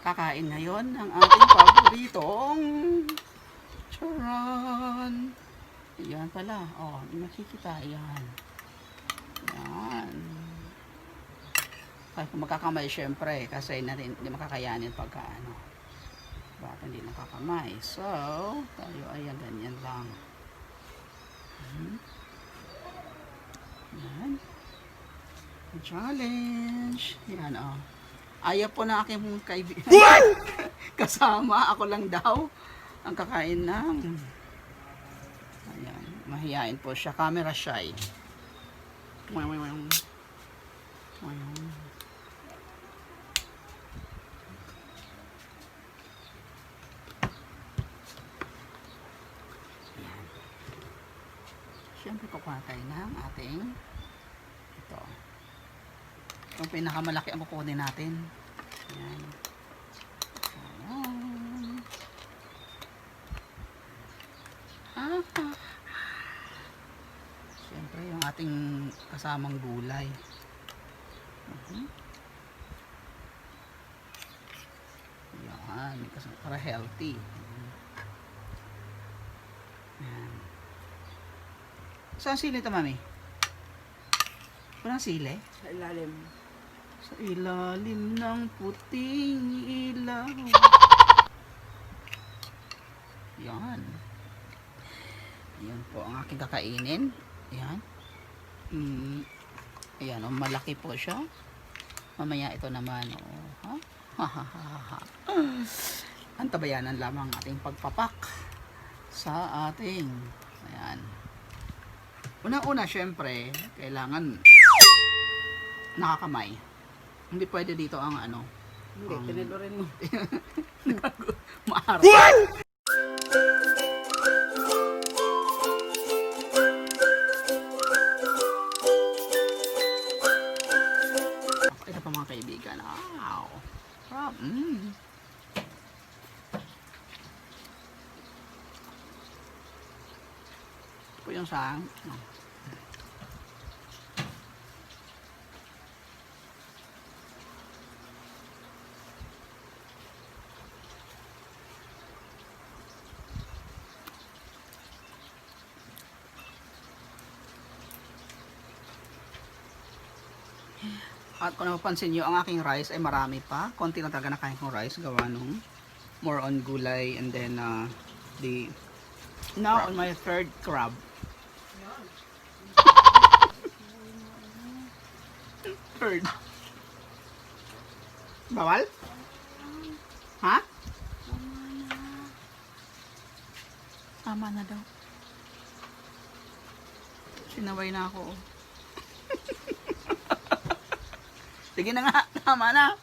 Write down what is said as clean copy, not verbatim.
kakain ngayon ng ating paboritong charan. Ayan pala. Oh, makikita. Ayan. Ayan. Kahit kung magkakamay syempre kasi hindi makakayanin pagka ano. Bakit hindi nakakamay? So, tayo ayan ganyan lang. Ayan. Challenge. Ayan oh. Ayaw po na aking kaibigan. Kasama, ako lang daw ang kakain ng. Ayan, mahihain po siya. Camera shy. Ayan. Siyempre kukuha tayo ng ating ito. Itong pinakamalaki ang kukunin natin. Ayan. Siyempre yung ating kasamang gulay. Ayan. Para healthy. Ayan. Saan sili ito, mami? Walang sili? Sa ilalim. Sa ilalim ng puting ilaw. Yan. Yan po ang aking kakainin. Yan. Ayan, malaki po siya. Mamaya ito naman. Antabayanan lamang ating pagpapak sa ating. Ayan. Una-una, syempre, kailangan nakakamay. Hindi pwede dito ang ano. Hindi, tinilurin mo. Maarap. Ito pa mga kaibigan. Wow. Ito po yung sang. At kung napapansin nyo, ang aking rice ay marami pa. Konti lang talaga nakain kong rice. Gawa nung more on gulay and then now on my third crab. Third. Bawal? Ha? Tama na daw. Sinaway na ako. Sige na nga, tama na.